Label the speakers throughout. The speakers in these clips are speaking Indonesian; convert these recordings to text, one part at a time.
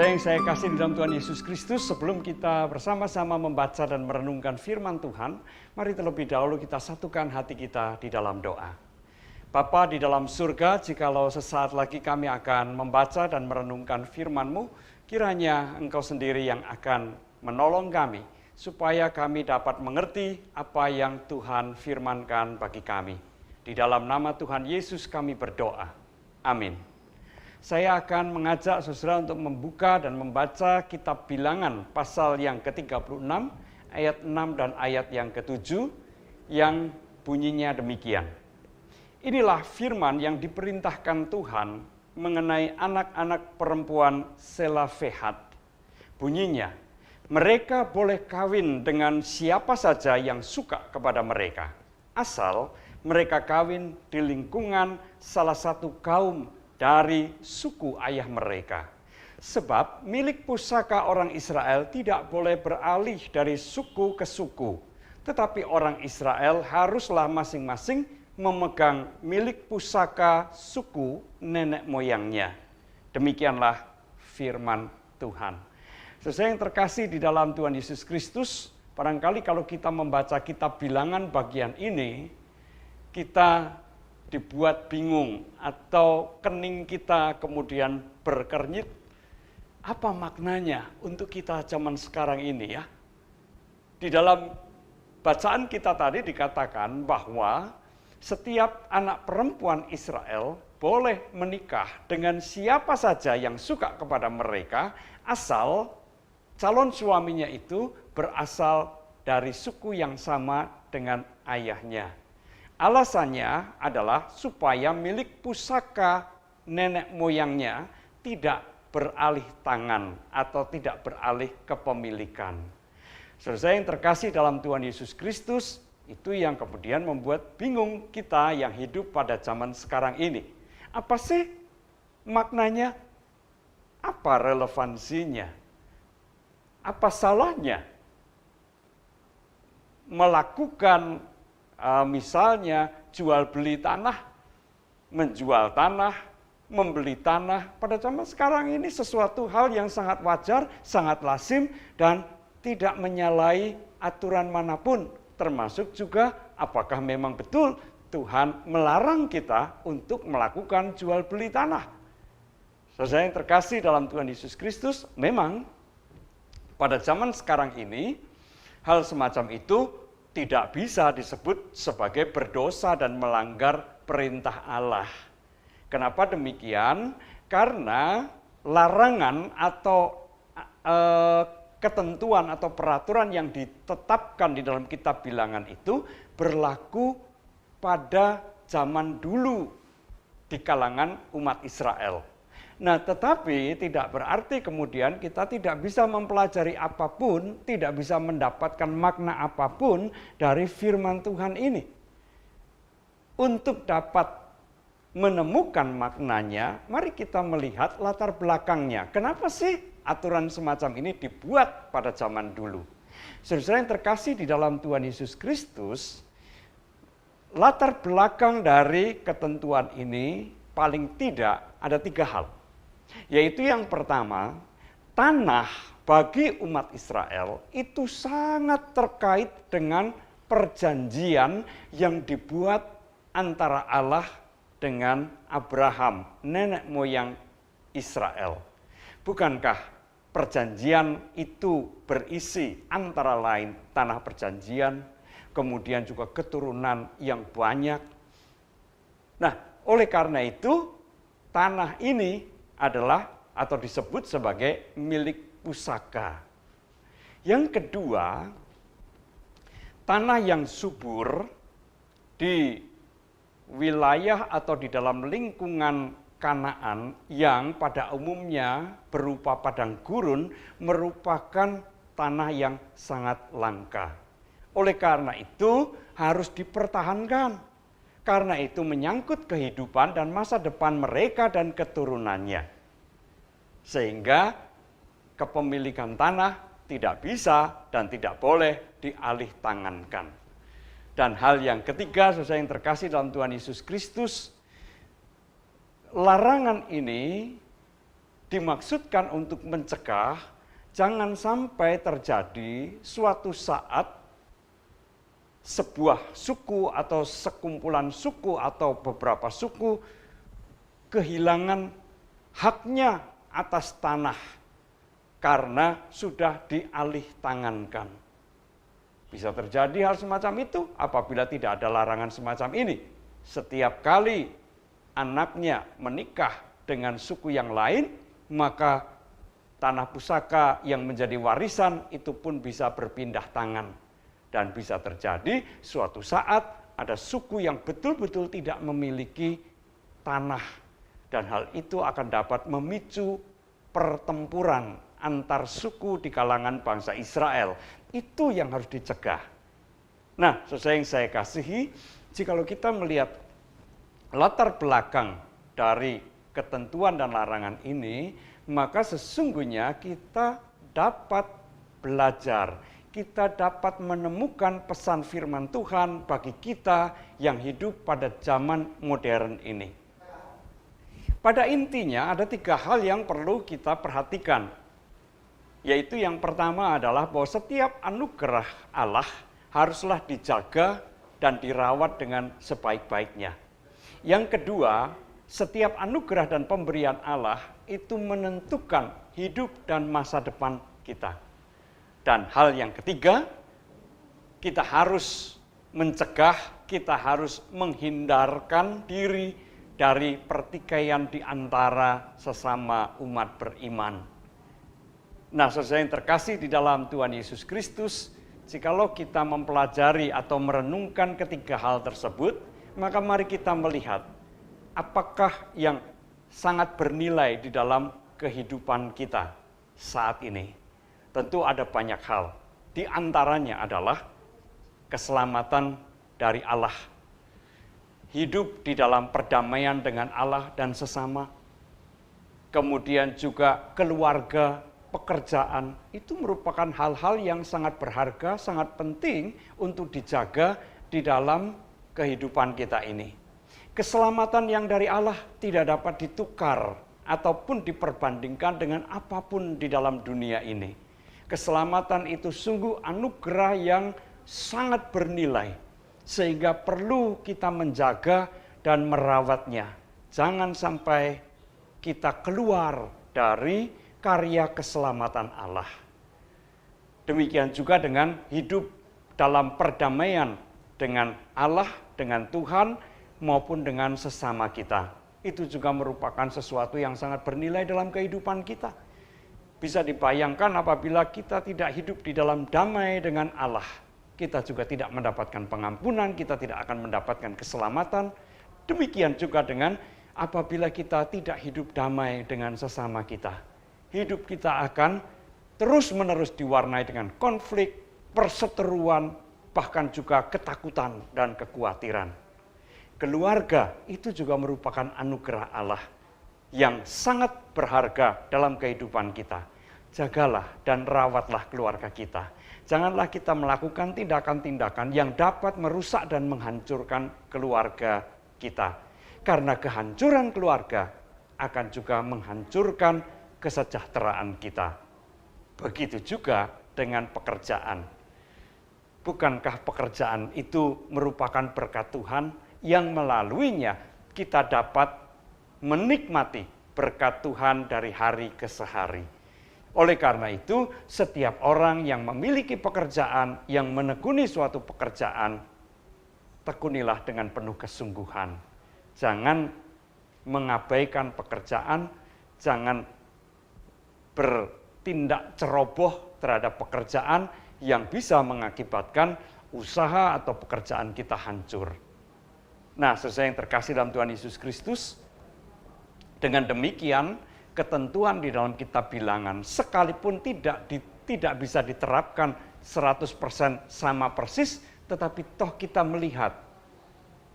Speaker 1: Saudara yang saya kasih di dalam Tuhan Yesus Kristus, sebelum kita bersama-sama membaca dan merenungkan firman Tuhan, mari terlebih dahulu kita satukan hati kita di dalam doa. Bapa di dalam surga, jikalau sesaat lagi kami akan membaca dan merenungkan firman-Mu, kiranya Engkau sendiri yang akan menolong kami, supaya kami dapat mengerti apa yang Tuhan firmankan bagi kami. Di dalam nama Tuhan Yesus kami berdoa. Amin. Saya akan mengajak saudara untuk membuka dan membaca kitab Bilangan pasal yang ke-36, ayat 6 dan ayat yang ke-7, yang bunyinya demikian. Inilah firman yang diperintahkan Tuhan mengenai anak-anak perempuan Selafehat. Bunyinya, mereka boleh kawin dengan siapa saja yang suka kepada mereka, asal mereka kawin di lingkungan salah satu kaum dari suku ayah mereka. Sebab milik pusaka orang Israel tidak boleh beralih dari suku ke suku. Tetapi orang Israel haruslah masing-masing memegang milik pusaka suku nenek moyangnya. Demikianlah firman Tuhan. Saudara yang terkasih di dalam Tuhan Yesus Kristus, barangkali kalau kita membaca kitab Bilangan bagian ini, kita dibuat bingung atau kening kita kemudian berkernyit. Apa maknanya untuk kita zaman sekarang ini ya? Di dalam bacaan kita tadi dikatakan bahwa setiap anak perempuan Israel boleh menikah dengan siapa saja yang suka kepada mereka, asal calon suaminya itu berasal dari suku yang sama dengan ayahnya. Alasannya adalah supaya milik pusaka nenek moyangnya tidak beralih tangan atau tidak beralih kepemilikan. Saudara yang terkasih dalam Tuhan Yesus Kristus, itu yang kemudian membuat bingung kita yang hidup pada zaman sekarang ini. Apa sih maknanya? Apa relevansinya? Apa salahnya melakukan misalnya jual beli tanah, menjual tanah, membeli tanah. Pada zaman sekarang ini sesuatu hal yang sangat wajar, sangat lazim, dan tidak menyalahi aturan manapun. Termasuk juga apakah memang betul Tuhan melarang kita untuk melakukan jual beli tanah. Saudara yang terkasih dalam Tuhan Yesus Kristus, memang pada zaman sekarang ini hal semacam itu tidak bisa disebut sebagai berdosa dan melanggar perintah Allah. Kenapa demikian? Karena larangan atau ketentuan atau peraturan yang ditetapkan di dalam kitab Bilangan itu berlaku pada zaman dulu di kalangan umat Israel. Nah, tetapi tidak berarti kemudian kita tidak bisa mempelajari apapun, tidak bisa mendapatkan makna apapun dari firman Tuhan ini. Untuk dapat menemukan maknanya, mari kita melihat latar belakangnya. Kenapa sih aturan semacam ini dibuat pada zaman dulu? Saudara yang terkasih di dalam Tuhan Yesus Kristus, latar belakang dari ketentuan ini paling tidak ada 3 hal. Yaitu yang pertama, tanah bagi umat Israel itu sangat terkait dengan perjanjian yang dibuat antara Allah dengan Abraham, nenek moyang Israel. Bukankah perjanjian itu berisi antara lain tanah perjanjian, kemudian juga keturunan yang banyak. Nah, oleh karena itu, tanah ini adalah atau disebut sebagai milik pusaka. Yang kedua, tanah yang subur di wilayah atau di dalam lingkungan Kanaan yang pada umumnya berupa padang gurun merupakan tanah yang sangat langka. Oleh karena itu harus dipertahankan. Karena itu menyangkut kehidupan dan masa depan mereka dan keturunannya. Sehingga kepemilikan tanah tidak bisa dan tidak boleh dialih tangankan. Dan hal yang ketiga, saudara yang terkasih dalam Tuhan Yesus Kristus, larangan ini dimaksudkan untuk mencegah jangan sampai terjadi suatu saat sebuah suku atau sekumpulan suku atau beberapa suku kehilangan haknya atas tanah karena sudah dialih tangankan. Bisa terjadi hal semacam itu apabila tidak ada larangan semacam ini. Setiap kali anaknya menikah dengan suku yang lain, maka tanah pusaka yang menjadi warisan itu pun bisa berpindah tangan. Dan bisa terjadi suatu saat ada suku yang betul-betul tidak memiliki tanah. Dan hal itu akan dapat memicu pertempuran antar suku di kalangan bangsa Israel. Itu yang harus dicegah. Nah, saudara yang saya kasihi, jikalau kita melihat latar belakang dari ketentuan dan larangan ini, maka sesungguhnya kita dapat belajar, kita dapat menemukan pesan firman Tuhan bagi kita yang hidup pada zaman modern ini. Pada intinya ada 3 hal yang perlu kita perhatikan. Yaitu yang pertama adalah bahwa setiap anugerah Allah haruslah dijaga dan dirawat dengan sebaik-baiknya. Yang kedua, setiap anugerah dan pemberian Allah itu menentukan hidup dan masa depan kita. Dan hal yang ketiga, kita harus mencegah, kita harus menghindarkan diri dari pertikaian di antara sesama umat beriman. Nah, saudara yang terkasih di dalam Tuhan Yesus Kristus, jikalau kita mempelajari atau merenungkan ketiga hal tersebut, maka mari kita melihat apakah yang sangat bernilai di dalam kehidupan kita saat ini. Tentu ada banyak hal. Di antaranya adalah keselamatan dari Allah. Hidup di dalam perdamaian dengan Allah dan sesama. Kemudian juga keluarga, pekerjaan, itu merupakan hal-hal yang sangat berharga, sangat penting untuk dijaga di dalam kehidupan kita ini. Keselamatan yang dari Allah tidak dapat ditukar ataupun diperbandingkan dengan apapun di dalam dunia ini. Keselamatan itu sungguh anugerah yang sangat bernilai, sehingga perlu kita menjaga dan merawatnya. Jangan sampai kita keluar dari karya keselamatan Allah. Demikian juga dengan hidup dalam perdamaian dengan Allah, dengan Tuhan, maupun dengan sesama kita. Itu juga merupakan sesuatu yang sangat bernilai dalam kehidupan kita. Bisa dibayangkan apabila kita tidak hidup di dalam damai dengan Allah, kita juga tidak mendapatkan pengampunan, kita tidak akan mendapatkan keselamatan. Demikian juga dengan apabila kita tidak hidup damai dengan sesama kita. Hidup kita akan terus-menerus diwarnai dengan konflik, perseteruan, bahkan juga ketakutan dan kekhawatiran. Keluarga itu juga merupakan anugerah Allah yang sangat berharga dalam kehidupan kita. Jagalah dan rawatlah keluarga kita. Janganlah kita melakukan tindakan-tindakan yang dapat merusak dan menghancurkan keluarga kita. Karena kehancuran keluarga akan juga menghancurkan kesejahteraan kita. Begitu juga dengan pekerjaan. Bukankah pekerjaan itu merupakan berkat Tuhan yang melaluinya kita dapat menikmati berkat Tuhan dari hari ke hari. Oleh karena itu, setiap orang yang memiliki pekerjaan, yang menekuni suatu pekerjaan, tekunilah dengan penuh kesungguhan. Jangan mengabaikan pekerjaan, jangan bertindak ceroboh terhadap pekerjaan yang bisa mengakibatkan usaha atau pekerjaan kita hancur. Nah, saudara yang terkasih dalam Tuhan Yesus Kristus, dengan demikian ketentuan di dalam kitab Bilangan sekalipun tidak bisa diterapkan 100% sama persis, tetapi toh kita melihat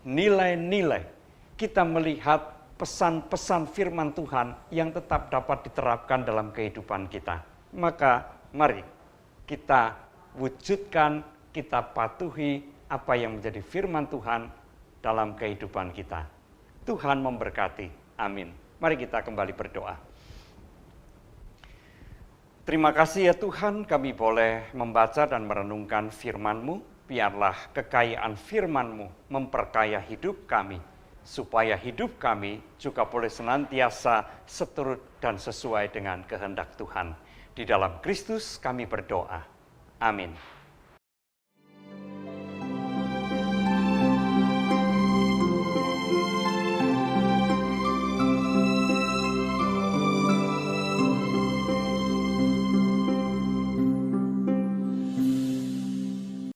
Speaker 1: nilai-nilai, kita melihat pesan-pesan firman Tuhan yang tetap dapat diterapkan dalam kehidupan kita. Maka mari kita wujudkan, kita patuhi apa yang menjadi firman Tuhan dalam kehidupan kita. Tuhan memberkati. Amin. Mari kita kembali berdoa. Terima kasih ya Tuhan, kami boleh membaca dan merenungkan firman-Mu. Biarlah kekayaan firman-Mu memperkaya hidup kami, supaya hidup kami juga boleh senantiasa seturut dan sesuai dengan kehendak Tuhan. Di dalam Kristus kami berdoa. Amin.